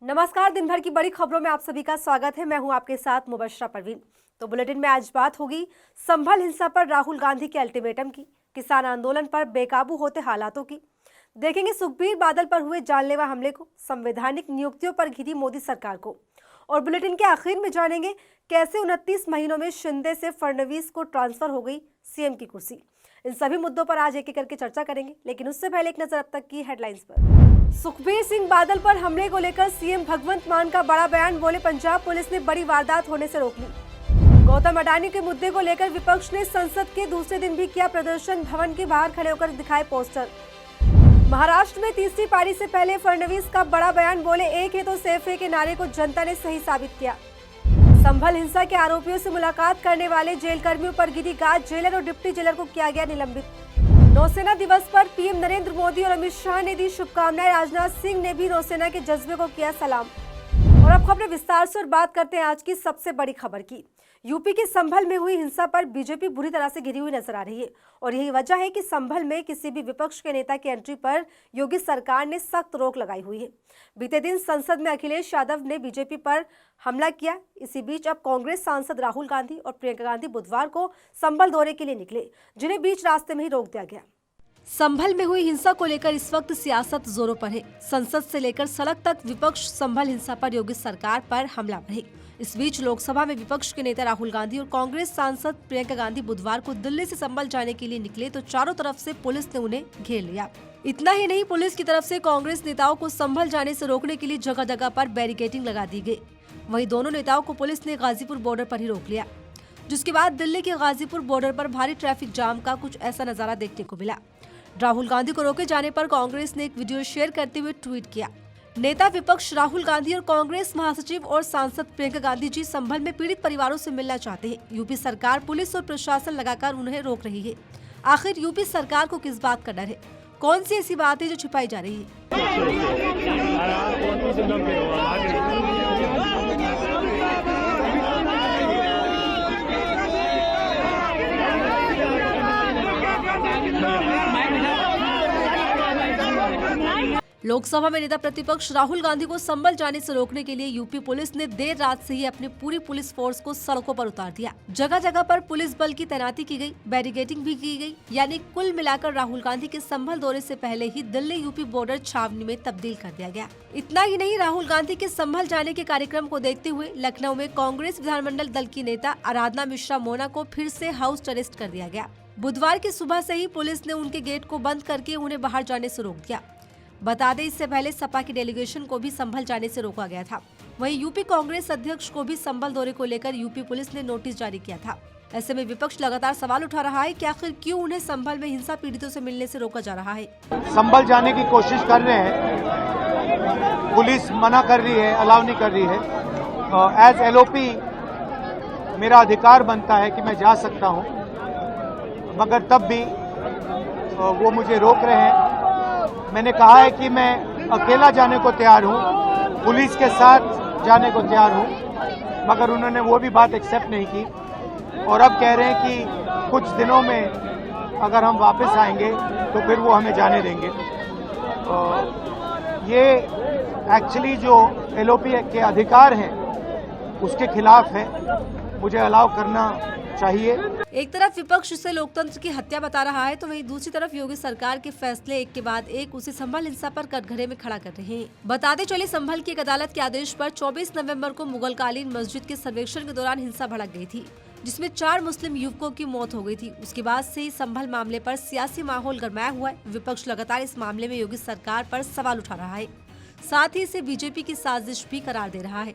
नमस्कार। दिन भर की बड़ी खबरों में आप सभी का स्वागत है। मैं हूं आपके साथ मुबशरा परवीन। तो बुलेटिन में आज बात होगी संभल हिंसा पर राहुल गांधी के अल्टीमेटम की, किसान आंदोलन पर बेकाबू होते हालातों की, देखेंगे सुखबीर बादल पर हुए जानलेवा हमले को, संवैधानिक नियुक्तियों पर घिरी मोदी सरकार को, और बुलेटिन के आखिर में जानेंगे कैसे 29 महीनों में शिंदे से फडणवीस को ट्रांसफर हो गई सीएम की कुर्सी। इन सभी मुद्दों पर आज एक एक करके चर्चा करेंगे, लेकिन उससे पहले एक नजर अब तक की हेडलाइंस पर। सुखबीर सिंह बादल पर हमले को लेकर सीएम भगवंत मान का बड़ा बयान, बोले पंजाब पुलिस ने बड़ी वारदात होने से रोक ली। गौतम अडानी के मुद्दे को लेकर विपक्ष ने संसद के दूसरे दिन भी किया प्रदर्शन, भवन के बाहर खड़े होकर दिखाए पोस्टर। महाराष्ट्र में तीसरी पारी से पहले फडणवीस का बड़ा बयान, बोले एक है तो सेफ है के नारे को जनता ने सही साबित किया। संभल हिंसा के आरोपियों से मुलाकात करने वाले जेल कर्मियों पर गिरी गाज, जेलर और डिप्टी जेलर को किया गया निलंबित। नौसेना दिवस पर पीएम नरेंद्र मोदी और अमित शाह ने दी शुभकामनाएं, राजनाथ सिंह ने भी नौसेना के जज्बे को किया सलाम। और अब खबरें विस्तार से और बात करते हैं आज की सबसे बड़ी खबर की। यूपी के संभल में हुई हिंसा पर बीजेपी बुरी तरह से घिरी हुई नजर आ रही है, और यही वजह है कि संभल में किसी भी विपक्ष के नेता की एंट्री पर योगी सरकार ने सख्त रोक लगाई हुई है। बीते दिन संसद में अखिलेश यादव ने बीजेपी पर हमला किया। इसी बीच अब कांग्रेस सांसद राहुल गांधी और प्रियंका गांधी बुधवार को संभल दौरे के लिए निकले, जिन्हें बीच रास्ते में ही रोक दिया गया। संभल में हुई हिंसा को लेकर इस वक्त सियासत जोरों पर है। संसद से लेकर सड़क तक विपक्ष संभल हिंसा पर योगी सरकार पर हमला है। इस बीच लोकसभा में विपक्ष के नेता राहुल गांधी और कांग्रेस सांसद प्रियंका गांधी बुधवार को दिल्ली से संभल जाने के लिए निकले तो चारों तरफ से पुलिस ने उन्हें घेर लिया। इतना ही नहीं, पुलिस की तरफ से कांग्रेस नेताओं को संभल जाने से रोकने के लिए जगह जगह पर बैरिकेडिंग लगा दी गई। वहीं दोनों नेताओं को पुलिस ने गाजीपुर बॉर्डर पर ही रोक लिया, जिसके बाद दिल्ली के गाजीपुर बॉर्डर पर भारी ट्रैफिक जाम का कुछ ऐसा नजारा देखने को मिला। राहुल गांधी को रोके जाने पर कांग्रेस ने एक वीडियो शेयर करते हुए ट्वीट किया, नेता विपक्ष राहुल गांधी और कांग्रेस महासचिव और सांसद प्रियंका गांधी जी संभल में पीड़ित परिवारों से मिलना चाहते हैं। यूपी सरकार पुलिस और प्रशासन लगाकर उन्हें रोक रही है। आखिर यूपी सरकार को किस बात का डर है? कौन सी ऐसी बात है जो छिपाई जा रही है? लोकसभा में नेता प्रतिपक्ष राहुल गांधी को संभल जाने से रोकने के लिए यूपी पुलिस ने देर रात से ही अपनी पूरी पुलिस फोर्स को सड़कों पर उतार दिया। जगह जगह पर पुलिस बल की तैनाती की गई, बैरिकेडिंग भी की गई। यानी कुल मिलाकर राहुल गांधी के संभल दौरे से पहले ही दिल्ली यूपी बॉर्डर छावनी में तब्दील कर दिया गया। इतना ही नहीं, राहुल गांधी के संभल जाने के कार्यक्रम को देखते हुए लखनऊ में कांग्रेस विधानमंडल दल की नेता आराधना मिश्रा मोना को फिर से हाउस अरेस्ट कर दिया गया। बुधवार की सुबह से ही पुलिस ने उनके गेट को बंद करके उन्हें बाहर जाने से रोक दिया। बता दें, इससे पहले सपा की डेलीगेशन को भी संभल जाने से रोका गया था। वहीं यूपी कांग्रेस अध्यक्ष को भी संभल दौरे को लेकर यूपी पुलिस ने नोटिस जारी किया था। ऐसे में विपक्ष लगातार सवाल उठा रहा है कि आखिर क्यों उन्हें संभल में हिंसा पीड़ितों से मिलने से रोका जा रहा है। संभल जाने की कोशिश कर रहे हैं, पुलिस मना कर रही है, अलाउ नहीं कर रही है। एज एलओपी मेरा अधिकार बनता है कि मैं जा सकता हूं, मगर तब भी वो मुझे रोक रहे हैं। मैंने कहा है कि मैं अकेला जाने को तैयार हूं, पुलिस के साथ जाने को तैयार हूं, मगर उन्होंने वो भी बात एक्सेप्ट नहीं की और अब कह रहे हैं कि कुछ दिनों में अगर हम वापस आएंगे तो फिर वो हमें जाने देंगे। ये एक्चुअली जो एलओपी के अधिकार हैं उसके खिलाफ है, मुझे अलाउ करना चाहिए। एक तरफ विपक्ष इसे लोकतंत्र की हत्या बता रहा है, तो वहीं दूसरी तरफ योगी सरकार के फैसले एक के बाद एक उसे संभल हिंसा पर कटघरे में खड़ा कर रहे हैं। बताते चले, संभल की एक अदालत के आदेश पर 24 नवंबर को मुगलकालीन मस्जिद के सर्वेक्षण के दौरान हिंसा भड़क गई थी, जिसमें 4 मुस्लिम युवकों की मौत हो गई थी। उसके बाद से ही संभल मामले पर सियासी माहौल गरमाया हुआ है। विपक्ष लगातार इस मामले में योगी सरकार पर सवाल उठा रहा है, साथ ही इसे बीजेपी की साजिश भी करार दे रहा है।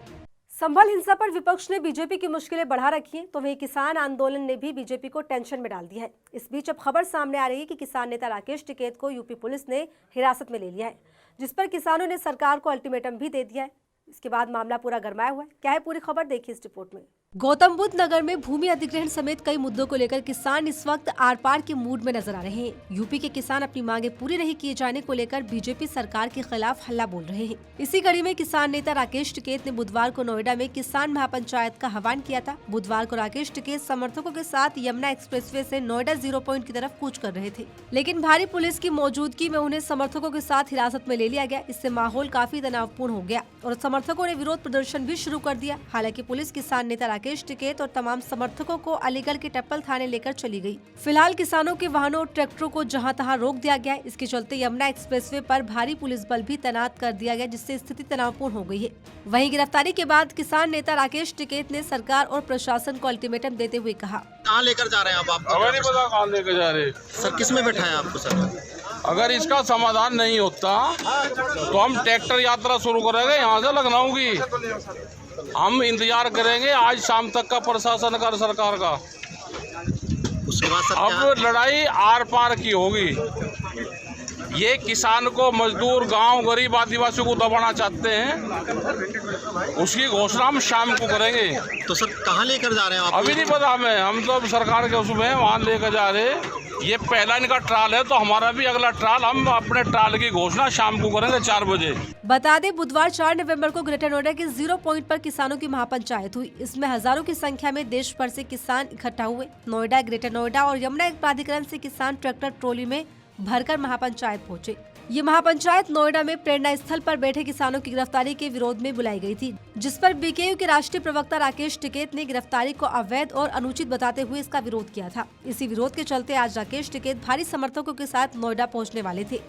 संभल हिंसा पर विपक्ष ने बीजेपी की मुश्किलें बढ़ा रखी हैं, तो वहीं किसान आंदोलन ने भी बीजेपी को टेंशन में डाल दिया है। इस बीच अब खबर सामने आ रही है कि किसान नेता राकेश टिकैत को यूपी पुलिस ने हिरासत में ले लिया है, जिस पर किसानों ने सरकार को अल्टीमेटम भी दे दिया है। इसके बाद मामला पूरा गरमाया हुआ है। क्या है पूरी खबर, देखिए इस रिपोर्ट में। गौतम बुद्ध नगर में भूमि अधिग्रहण समेत कई मुद्दों को लेकर किसान इस वक्त आर पार के मूड में नजर आ रहे हैं। यूपी के किसान अपनी मांगे पूरी नहीं किए जाने को लेकर बीजेपी सरकार के खिलाफ हल्ला बोल रहे हैं। इसी कड़ी में किसान नेता राकेश टिकैत ने बुधवार को नोएडा में किसान महापंचायत का आह्वान किया था। बुधवार को राकेश टिकैत समर्थकों के साथ यमुना एक्सप्रेसवे से नोएडा 0 पॉइंट की तरफ कूच कर रहे थे, लेकिन भारी पुलिस की मौजूदगी में उन्हें समर्थकों के साथ हिरासत में ले लिया गया। इससे माहौल काफी तनावपूर्ण हो गया और समर्थकों ने विरोध प्रदर्शन भी शुरू कर दिया। हालांकि पुलिस किसान नेता राकेश टिकैत और तमाम समर्थकों को अलीगढ़ के टप्पल थाने लेकर चली गई। फिलहाल किसानों के वाहनों और ट्रैक्टरों को जहां तहां रोक दिया गया है। इसके चलते यमुना एक्सप्रेसवे पर भारी पुलिस बल भी तैनात कर दिया गया, जिससे स्थिति तनावपूर्ण हो गई है। वहीं गिरफ्तारी के बाद किसान नेता राकेश टिकैत ने सरकार और प्रशासन को अल्टीमेटम देते हुए कहा, कहाँ लेकर जा रहे हैं आप? हमें नहीं पता कहाँ लेकर जा रहे। सर किस में बैठा है आपको सर? अगर इसका समाधान नहीं होता तो हम ट्रैक्टर यात्रा शुरू करेंगे यहाँ से लखनऊ की। हम इंतजार करेंगे आज शाम तक का प्रशासन का, सरकार का। उसके बाद सर अब लड़ाई आर पार की होगी। ये किसान को, मजदूर, गांव, गरीब आदिवासियों को दबाना चाहते हैं, उसकी घोषणा हम शाम को करेंगे। तो सर कहाँ लेकर जा रहे हैं आप? अभी नहीं पता हमें, हम तो अब सरकार के उसमें हैं, वहाँ लेकर जा रहे हैं। ये पहला इनका ट्रायल है, तो हमारा भी अगला ट्रायल, हम अपने ट्रायल की घोषणा शाम को करेंगे 4 बजे। बता दें बुधवार 4 नवंबर को ग्रेटर नोएडा के 0 पॉइंट पर किसानों की महापंचायत हुई। इसमें हजारों की संख्या में देश भर से किसान इकट्ठा हुए। नोएडा, ग्रेटर नोएडा और यमुना प्राधिकरण से किसान ट्रैक्टर ट्रॉली में भरकर महापंचायत पहुंचे। ये महापंचायत नोएडा में प्रेरणा स्थल पर बैठे किसानों की गिरफ्तारी के विरोध में बुलाई गई थी, जिस पर बीकेयू के राष्ट्रीय प्रवक्ता राकेश टिकैत ने गिरफ्तारी को अवैध और अनुचित बताते हुए इसका विरोध किया था। इसी विरोध के चलते आज राकेश टिकैत भारी समर्थकों के साथ नोएडा पहुंचने वाले थे।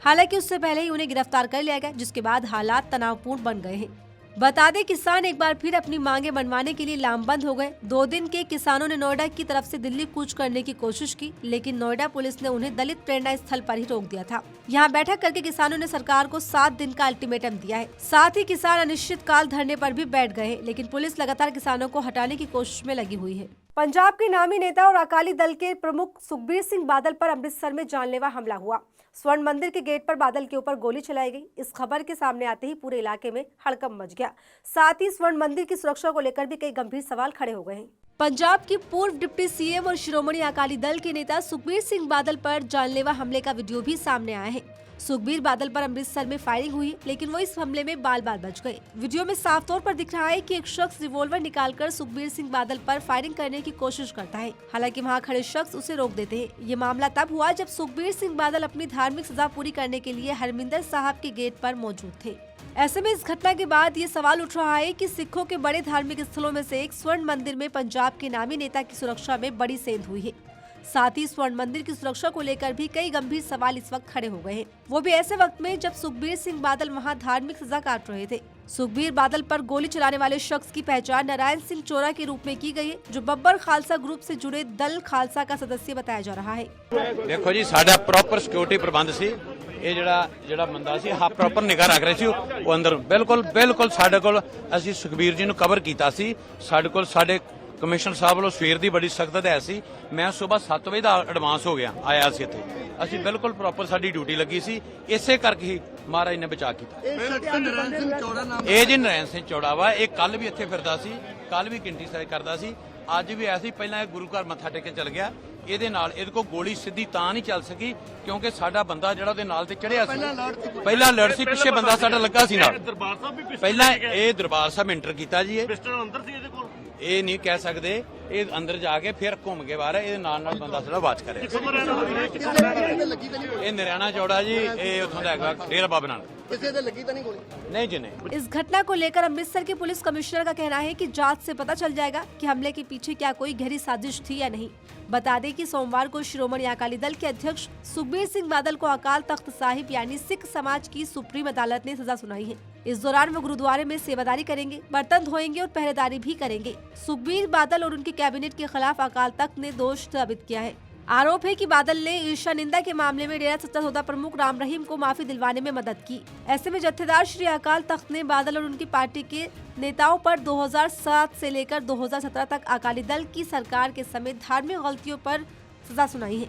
हालांकि उससे पहले ही उन्हें गिरफ्तार कर लिया गया, जिसके बाद हालात तनावपूर्ण बन गए हैं। बता दें किसान एक बार फिर अपनी मांगे मनवाने के लिए लामबंद हो गए। 2 दिन के किसानों ने नोएडा की तरफ से दिल्ली कूच करने की कोशिश की, लेकिन नोएडा पुलिस ने उन्हें दलित प्रेरणा स्थल पर ही रोक दिया था। यहां बैठक करके किसानों ने सरकार को 7 दिन का अल्टीमेटम दिया है। साथ ही किसान अनिश्चित काल धरने पर भी बैठ गए हैं, लेकिन पुलिस लगातार किसानों को हटाने की कोशिश में लगी हुई है। पंजाब के नामी नेता और अकाली दल के प्रमुख सुखबीर सिंह बादल पर अमृतसर में जानलेवा हमला हुआ। स्वर्ण मंदिर के गेट पर बादल के ऊपर गोली चलाई गई। इस खबर के सामने आते ही पूरे इलाके में हड़कंप मच गया। साथ ही स्वर्ण मंदिर की सुरक्षा को लेकर भी कई गंभीर सवाल खड़े हो गए हैं। पंजाब की पूर्व डिप्टी सीएम और शिरोमणि अकाली दल के नेता सुखबीर सिंह बादल पर जानलेवा हमले का वीडियो भी सामने आया है। सुखबीर बादल पर अमृतसर में फायरिंग हुई, लेकिन वो इस हमले में बाल बाल बच गए। वीडियो में साफ तौर पर दिख रहा है कि एक शख्स रिवॉल्वर निकालकर सुखबीर सिंह बादल पर फायरिंग करने की कोशिश करता है। हालांकि वहां खड़े शख्स उसे रोक देते हैं। ये मामला तब हुआ जब सुखबीर सिंह बादल अपनी धार्मिक सजा पूरी करने के लिए हरमिंदर साहब के गेट पर मौजूद थे। ऐसे में इस घटना के बाद ये सवाल उठ रहा है कि सिखों के बड़े धार्मिक स्थलों में से एक स्वर्ण मंदिर में पंजाब के नामी नेता की सुरक्षा में बड़ी सेंध हुई है। साथ ही स्वर्ण मंदिर की सुरक्षा को लेकर भी कई गंभीर सवाल इस वक्त खड़े हो गए हैं, वो भी ऐसे वक्त में जब सुखबीर सिंह बादल वहां धार्मिक सजा काट रहे थे। सुखबीर बादल पर गोली चलाने वाले शख्स की पहचान नारायण सिंह चोरा के रूप में की गई है, जो बब्बर खालसा ग्रुप से जुड़े दल खालसा का सदस्य बताया जा रहा है। देखो जी, साडा प्रॉपर सिक्योरिटी प्रबंध सी। ਇਹ ਜਿਹੜਾ ਬੰਦਾ ਸੀ ਹਾਂ ਪ੍ਰੋਪਰ ਨਿਗਾਹ ਰੱਖ ਰਹੇ ਸੀ। ਉਹ ਅੰਦਰ ਬਿਲਕੁਲ ਸਾਡੇ ਕੋਲ ਅਸੀਂ ਸੁਖਬੀਰ ਜੀ ਨੂੰ ਕਵਰ ਕੀਤਾ ਸੀ। ਸਾਡੇ ਕੋਲ ਸਾਡੇ ਕਮਿਸ਼ਨਰ ਸਾਹਿਬ ਵੱਲੋਂ ਸਵੇਰ ਦੀ ਬੜੀ ਸਖਤ ਹਦਾਇਤ ਸੀ। ਮੈਂ ਸਵੇਰ 7 ਵਜੇ ਦਾ ਐਡਵਾਂਸ ਹੋ ਗਿਆ ਆਇਆ ਸੀ ਇੱਥੇ। ਅਸੀਂ ਬਿਲਕੁਲ ਪ੍ਰੋਪਰ ਸਾਡੀ ਡਿਊਟੀ ਲੱਗੀ ਸੀ। ਇਸੇ ਕਰਕੇ ਹੀ ਮਹਾਰਾਜ ਨੇ ਬਚਾ ਕੀਤਾ। ਇਹ ਜੀ ਨਰੈਣ ਸਿੰਘ ਚੌੜਾ ਵਾ। ਇਹ ਕੱਲ ਵੀ ਇੱਥੇ ਫਿਰਦਾ ਸੀ, ਕੱਲ ਵੀ ਕਿੰਟੀ ਸਾਈ ਕਰਦਾ ਸੀ, ਅੱਜ ਵੀ ਐਸੀ ਪਹਿਲਾਂ ਇਹ ਗੁਰੂ ਘਰ ਮੱਥਾ ਟੇਕ ਕੇ ਚਲ ਗਿਆ। ਇਹਦੇ ਨਾਲ ਇਹਦੇ ਕੋਲ ਗੋਲੀ ਸਿੱਧੀ ਤਾਂ ਨਹੀਂ ਚੱਲ ਸਕੀ ਕਿਉਂਕਿ ਸਾਡਾ ਬੰਦਾ ਜਿਹੜਾ ਉਹਦੇ ਨਾਲ ਤੇ ਚੜਿਆ ਸੀ, ਪਹਿਲਾਂ ਲੜ ਸੀ, ਪਿੱਛੇ ਬੰਦਾ ਸਾਡਾ ਲੱਗਾ ਸੀ ਨਾਲ। ਪਹਿਲਾਂ ਇਹ ਦਰਬਾਰ ਸਾਹਿਬ ਐਂਟਰ ਕੀਤਾ ਜੀ। ਇਹ ਨਹੀਂ ਕਹਿ ਸਕਦੇ, ਇਹ ਅੰਦਰ ਜਾ ਕੇ ਫਿਰ ਘੁੰਮ ਕੇ ਬਾਹਰ ਇਹਦੇ ਨਾਲ ਬੰਦਾ ਸਾਡਾ ਵਾਚ ਕਰਿਆ। ਇਹ ਨਰਿਆਣਾ ਚੌੜਾ ਜੀ, ਇਹ ਉੱਥੋਂ ਦਾ ਹੈਗਾ ਡੇਰਾ ਬਾਬਾ ਨਾਨਕ। नहीं जी नहीं। इस घटना को लेकर अमृतसर के पुलिस कमिश्नर का कहना है कि जांच से पता चल जाएगा कि हमले के पीछे क्या कोई गहरी साजिश थी या नहीं। बता दें कि सोमवार को शिरोमणि अकाली दल के अध्यक्ष सुखबीर सिंह बादल को अकाल तख्त साहिब यानी सिख समाज की सुप्रीम अदालत ने सजा सुनाई है। इस दौरान वो गुरुद्वारे में सेवादारी करेंगे, बर्तन धोएंगे और पहरेदारी भी करेंगे। सुखबीर बादल और उनकी कैबिनेट के खिलाफ अकाल तख्त ने दोष साबित किया है। आरोप है कि बादल ने ईर्ष्या निंदा के मामले में डेरा सच्चा सौदा प्रमुख राम रहीम को माफी दिलवाने में मदद की। ऐसे में जत्थेदार श्री अकाल तख्त ने बादल और उनकी पार्टी के नेताओं पर 2007 से लेकर 2017 तक अकाली दल की सरकार के समेत धार्मिक गलतियों पर सजा सुनाई है।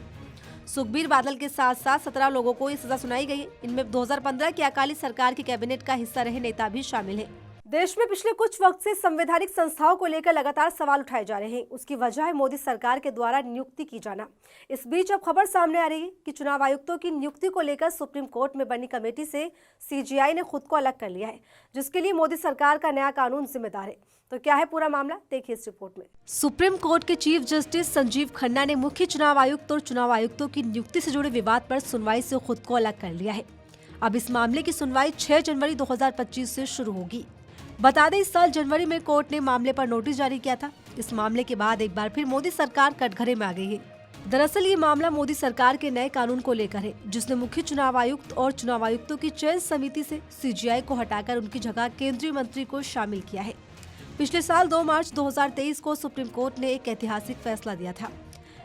सुखबीर बादल के साथ साथ 17 लोगों को ये सजा सुनाई गई है। इनमें 2015 की अकाली सरकार की कैबिनेट का हिस्सा रहे नेता भी शामिल है। देश में पिछले कुछ वक्त से संवैधानिक संस्थाओं को लेकर लगातार सवाल उठाए जा रहे हैं। उसकी वजह है मोदी सरकार के द्वारा नियुक्ति की जाना। इस बीच अब खबर सामने आ रही है कि चुनाव आयुक्तों की नियुक्ति को लेकर सुप्रीम कोर्ट में बनी कमेटी से सीजीआई ने खुद को अलग कर लिया है, जिसके लिए मोदी सरकार का नया कानून जिम्मेदार है। तो क्या है पूरा मामला, देखिए इस रिपोर्ट में। सुप्रीम कोर्ट के चीफ जस्टिस संजीव खन्ना ने मुख्य चुनाव आयुक्त और चुनाव आयुक्तों की नियुक्ति से जुड़े विवाद पर सुनवाई से खुद को अलग कर लिया है। अब इस मामले की सुनवाई 6 जनवरी 2025 से शुरू होगी। बता दें, इस साल जनवरी में कोर्ट ने मामले पर नोटिस जारी किया था। इस मामले के बाद एक बार फिर मोदी सरकार कटघरे में आ गई है। दरअसल ये मामला मोदी सरकार के नए कानून को लेकर है, जिसने मुख्य चुनाव आयुक्त और चुनाव आयुक्तों की चयन समिति से सीजीआई को हटाकर उनकी जगह केंद्रीय मंत्री को शामिल किया है। पिछले साल 2 मार्च 2023 को सुप्रीम कोर्ट ने एक ऐतिहासिक फैसला दिया था।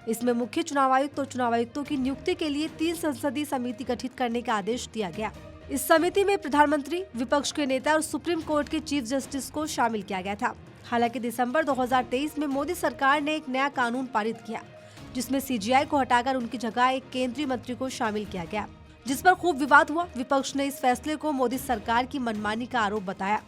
इसमें मुख्य चुनाव आयुक्त और चुनाव आयुक्तों की नियुक्ति के लिए 3 संसदीय समिति गठित करने का आदेश दिया गया। इस समिति में प्रधानमंत्री, विपक्ष के नेता और सुप्रीम कोर्ट के चीफ जस्टिस को शामिल किया गया था। हालांकि दिसंबर 2023 में मोदी सरकार ने एक नया कानून पारित किया, जिसमें सीजीआई को हटाकर उनकी जगह एक केंद्रीय मंत्री को शामिल किया गया, जिस पर खूब विवाद हुआ। विपक्ष ने इस फैसले को मोदी सरकार की मनमानी का आरोप बताया।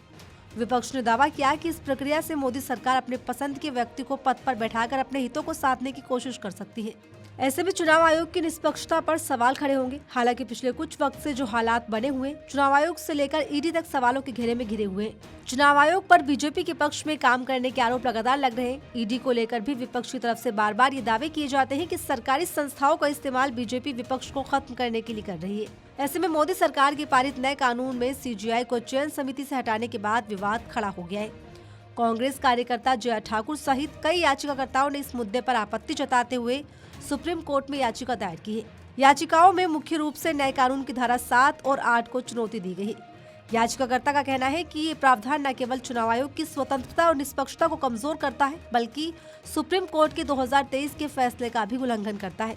विपक्ष ने दावा किया कि इस प्रक्रिया से मोदी सरकार अपने पसंद के व्यक्ति को पद पर बैठाकर अपने हितों को साधने की कोशिश कर सकती है। ऐसे में चुनाव आयोग की निष्पक्षता पर सवाल खड़े होंगे। हालांकि पिछले कुछ वक्त से जो हालात बने हुए, चुनाव आयोग से लेकर ईडी तक सवालों के घेरे में घिरे हुए हैं। चुनाव आयोग पर बीजेपी के पक्ष में काम करने के आरोप लगातार लग रहे हैं। ईडी को लेकर भी विपक्ष की तरफ से बार बार ये दावे किए जाते हैं कि सरकारी संस्थाओं का इस्तेमाल बीजेपी विपक्ष को खत्म करने के लिए कर रही है। ऐसे में मोदी सरकार के पारित नए कानून में सीजीआई को चयन समिति से हटाने के बाद विवाद खड़ा हो गया है। कांग्रेस कार्यकर्ता जया ठाकुर सहित कई याचिकाकर्ताओं ने इस मुद्दे पर आपत्ति जताते हुए सुप्रीम कोर्ट में याचिका दायर की है। याचिकाओं में मुख्य रूप से नए कानून की धारा 7 और 8 को चुनौती दी गई है। याचिकाकर्ता का कहना है कि ये प्रावधान न केवल चुनाव आयोग की स्वतंत्रता और निष्पक्षता को कमजोर करता है, बल्कि सुप्रीम कोर्ट के 2023 के फैसले का भी उल्लंघन करता है।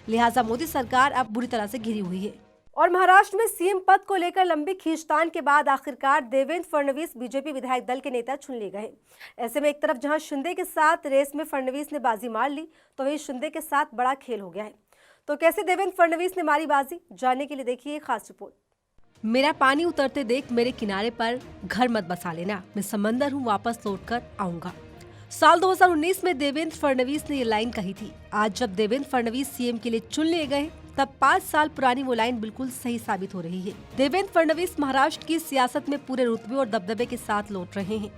लिहाजा मोदी सरकार अब बुरी तरह से घिरी हुई है। और महाराष्ट्र में सीएम पद को लेकर लंबी खींचतान के बाद आखिरकार देवेंद्र फडणवीस बीजेपी विधायक दल के नेता चुन लिए गए। ऐसे में एक तरफ जहां शिंदे के साथ रेस में फडणवीस ने बाजी मार ली, तो वहीं शिंदे के साथ बड़ा खेल हो गया है। तो कैसे देवेंद्र फडणवीस ने मारी बाजी, जानने के लिए देखिए खास रिपोर्ट। मेरा पानी उतरते देख मेरे किनारे पर घर मत बसा लेना, मैं समंदर हूँ, वापस लौट कर आऊंगा। साल 2019 में देवेंद्र फडणवीस ने ये लाइन कही थी। आज जब देवेंद्र फडणवीस सीएम के लिए चुन लिए गए, तब 5 साल पुरानी वो लाइन बिल्कुल सही साबित हो रही है। देवेंद्र फडणवीस महाराष्ट्र की सियासत में पूरे रुतबे और दबदबे के साथ लौट रहे हैं।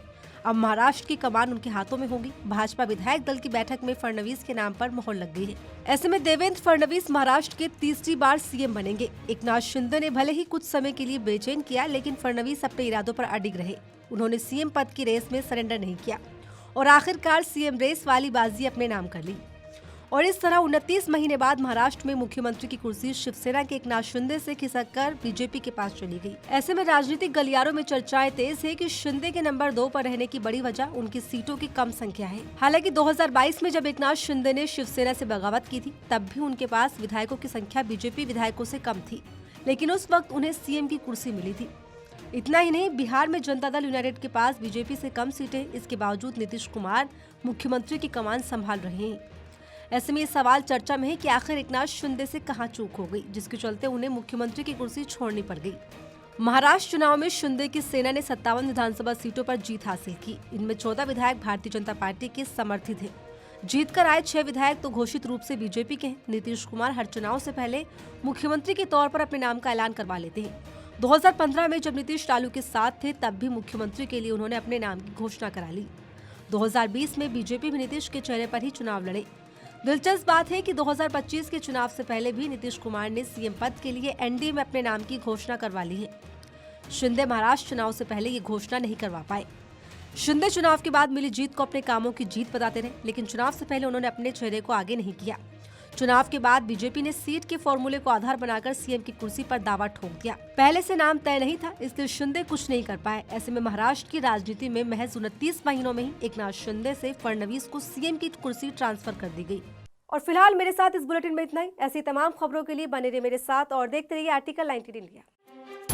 अब महाराष्ट्र की कमान उनके हाथों में होगी। भाजपा विधायक दल की बैठक में फडणवीस के नाम पर मोहर लग गई है। ऐसे में देवेंद्र फडणवीस महाराष्ट्र के तीसरी बार सीएम बनेंगे। एकनाथ शिंदे ने भले ही कुछ समय के लिए बेचैन किया, लेकिन फडणवीस अपने इरादों पर अडिग रहे। उन्होंने सीएम पद की रेस में सरेंडर नहीं किया और आखिरकार सीएम रेस वाली बाजी अपने नाम कर ली। और इस तरह 29 महीने बाद महाराष्ट्र में मुख्यमंत्री की कुर्सी शिवसेना के एकनाथ शिंदे से खिसककर बीजेपी के पास चली गई। ऐसे में राजनीतिक गलियारों में चर्चाएं तेज है कि शिंदे के नंबर 2 पर रहने की बड़ी वजह उनकी सीटों की कम संख्या है। हालांकि 2022 में जब एकनाथ शिंदे ने शिवसेना से बगावत की थी, तब भी उनके पास विधायकों की संख्या बीजेपी विधायकों से कम थी, लेकिन उस वक्त उन्हें सीएम की कुर्सी मिली थी। इतना ही नहीं, बिहार में जनता दल यूनाइटेड के पास बीजेपी से कम सीटें, इसके बावजूद नीतीश कुमार मुख्यमंत्री की कमान संभाल रहे हैं। ऐसे में ये सवाल चर्चा में है कि आखिर एकनाथ शिंदे से कहां चूक हो गई, जिसके चलते उन्हें मुख्यमंत्री की कुर्सी छोड़नी पड़ गई। महाराष्ट्र चुनाव में शिंदे की सेना ने 57 विधानसभा सीटों पर जीत हासिल की। इनमें 14 विधायक भारतीय जनता पार्टी के समर्थित हैं। जीत कर आए 6 विधायक तो घोषित रूप से बीजेपी के हैं। नीतीश कुमार हर चुनाव से पहले मुख्यमंत्री के तौर पर अपने नाम का ऐलान करवा लेते हैं। 2015 में जब नीतीश लालू के साथ थे, तब भी मुख्यमंत्री के लिए उन्होंने अपने नाम की घोषणा करा ली। 2020 में बीजेपी भी नीतीश के चेहरे पर ही चुनाव लड़े। दिलचस्प बात है कि 2025 के चुनाव से पहले भी नीतीश कुमार ने सीएम पद के लिए एनडीए में अपने नाम की घोषणा करवा ली है। शिंदे महाराष्ट्र चुनाव से पहले ये घोषणा नहीं करवा पाए। शिंदे चुनाव के बाद मिली जीत को अपने कामों की जीत बताते रहे, लेकिन चुनाव से पहले उन्होंने अपने चेहरे को आगे नहीं किया। चुनाव के बाद बीजेपी ने सीट के फॉर्मूले को आधार बनाकर सीएम की कुर्सी पर दावा ठोक दिया। पहले से नाम तय नहीं था, इसलिए शिंदे कुछ नहीं कर पाए। ऐसे में महाराष्ट्र की राजनीति में महज 29 महीनों में ही एकनाथ शिंदे से फडणवीस को सीएम की कुर्सी ट्रांसफर कर दी गई। और फिलहाल मेरे साथ इस बुलेटिन में इतना ही। ऐसी तमाम खबरों के लिए बने रहिए मेरे साथ और देखते रहिए आर्टिकल 19 इंडिया।